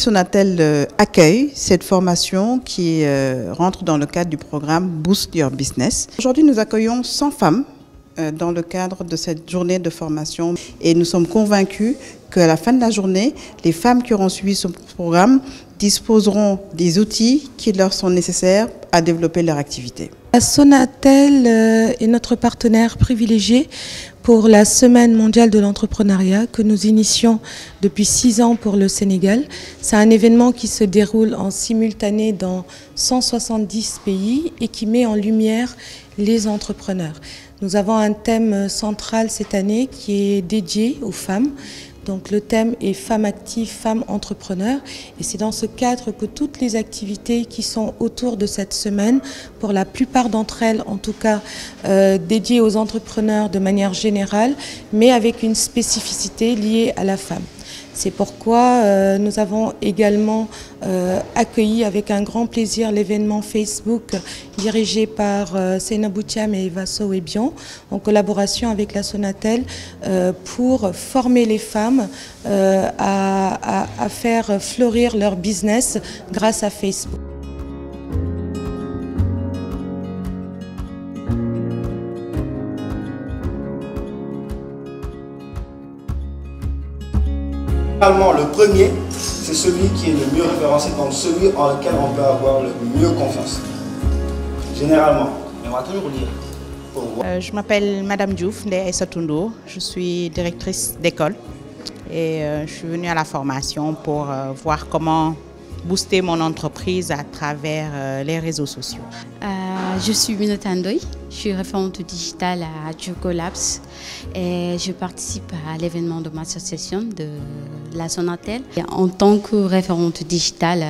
Sonatel accueille cette formation qui rentre dans le cadre du programme Boost Your Business. Aujourd'hui, nous accueillons 100 femmes dans le cadre de cette journée de formation et nous sommes convaincus qu'à la fin de la journée, les femmes qui auront suivi ce programme disposeront des outils qui leur sont nécessaires à développer leur activité. La Sonatel est notre partenaire privilégié pour la Semaine mondiale de l'entrepreneuriat que nous initions depuis 6 ans pour le Sénégal. C'est un événement qui se déroule en simultané dans 170 pays et qui met en lumière les entrepreneurs. Nous avons un thème central cette année qui est dédié aux femmes. Donc le thème est femmes actives, femmes entrepreneurs et c'est dans ce cadre que toutes les activités qui sont autour de cette semaine, pour la plupart d'entre elles en tout cas dédiées aux entrepreneurs de manière générale, mais avec une spécificité liée à la femme. C'est pourquoi nous avons également accueilli avec un grand plaisir l'événement Facebook dirigé par Seynabou Thiam et Eva Sowebian en collaboration avec la Sonatel pour former les femmes à faire fleurir leur business grâce à Facebook. Le premier, c'est celui qui est le mieux référencé, donc celui en lequel on peut avoir le mieux confiance. Généralement, mais on va toujours lire. Je m'appelle Madame Diouf Ndeye Aïssatou Ndour, je suis directrice d'école et je suis venue à la formation pour voir comment booster mon entreprise à travers les réseaux sociaux. Je suis Minota Ndoye, je suis référente digitale à Jugo Labs et je participe à l'événement de ma association de la Sonatel. En tant que référente digitale,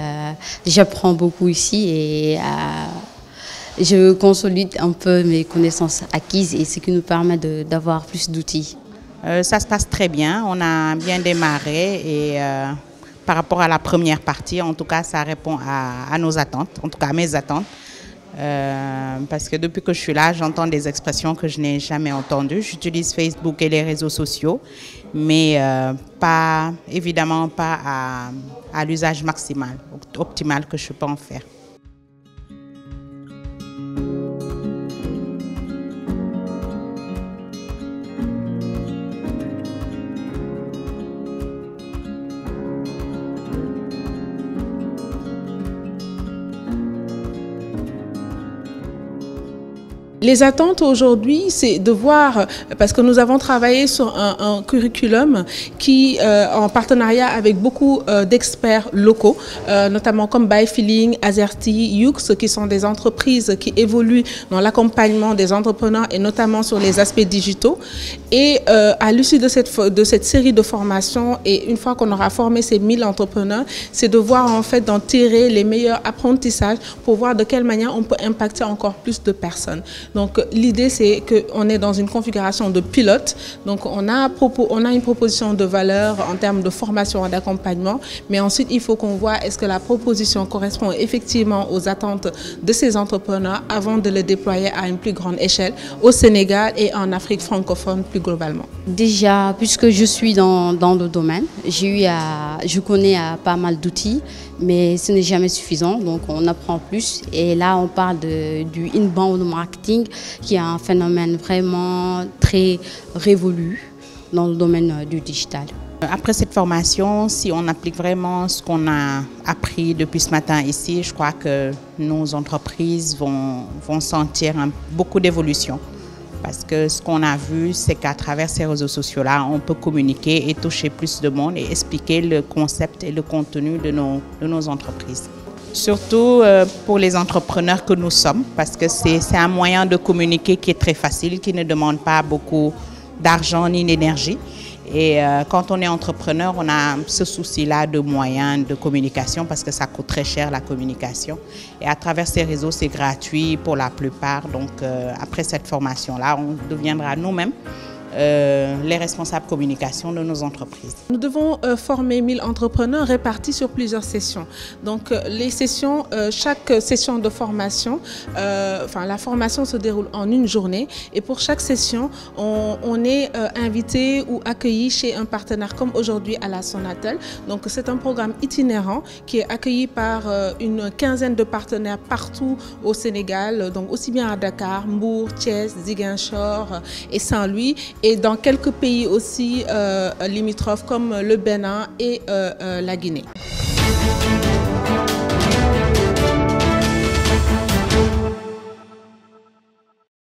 j'apprends beaucoup ici et je consolide un peu mes connaissances acquises et ce qui nous permet d'avoir plus d'outils. Ça se passe très bien, on a bien démarré et par rapport à la première partie, en tout cas, ça répond à nos attentes, en tout cas à mes attentes. Parce que depuis que je suis là, j'entends des expressions que je n'ai jamais entendues. J'utilise Facebook et les réseaux sociaux, mais évidemment pas à l'usage maximal, optimal que je peux en faire. Les attentes aujourd'hui, c'est de voir, parce que nous avons travaillé sur un curriculum qui, en partenariat avec beaucoup d'experts locaux, notamment comme ByFeeling, Azerty, Yux, qui sont des entreprises qui évoluent dans l'accompagnement des entrepreneurs et notamment sur les aspects digitaux. Et à l'issue de cette série de formations, et une fois qu'on aura formé ces 1000 entrepreneurs, c'est de voir en fait d'en tirer les meilleurs apprentissages pour voir de quelle manière on peut impacter encore plus de personnes. Donc l'idée c'est qu'on est dans une configuration de pilote, donc on a une proposition de valeur en termes de formation et d'accompagnement, mais ensuite il faut qu'on voit est-ce que la proposition correspond effectivement aux attentes de ces entrepreneurs avant de le déployer à une plus grande échelle au Sénégal et en Afrique francophone plus globalement. Déjà, puisque je suis dans le domaine, je connais pas mal d'outils, mais ce n'est jamais suffisant, donc on apprend plus. Et là, on parle du inbound marketing, qui est un phénomène vraiment très révolu dans le domaine du digital. Après cette formation, si on applique vraiment ce qu'on a appris depuis ce matin ici, je crois que nos entreprises vont sentir beaucoup d'évolution. Parce que ce qu'on a vu, c'est qu'à travers ces réseaux sociaux-là, on peut communiquer et toucher plus de monde et expliquer le concept et le contenu de nos entreprises. Surtout pour les entrepreneurs que nous sommes, parce que c'est un moyen de communiquer qui est très facile, qui ne demande pas beaucoup d'argent ni d'énergie. Et quand on est entrepreneur, on a ce souci-là de moyens de communication parce que ça coûte très cher la communication. Et à travers ces réseaux, c'est gratuit pour la plupart. Donc après cette formation-là, on deviendra nous-mêmes les responsables communication de nos entreprises. Nous devons former 1000 entrepreneurs répartis sur plusieurs sessions. Donc les sessions, chaque session de formation, la formation se déroule en une journée et pour chaque session, on est invité ou accueilli chez un partenaire comme aujourd'hui à la Sonatel. Donc c'est un programme itinérant qui est accueilli par une quinzaine de partenaires partout au Sénégal, donc aussi bien à Dakar, Mbour, Thiès, Ziguinchor et Saint-Louis, et dans quelques pays aussi limitrophes comme le Bénin et la Guinée.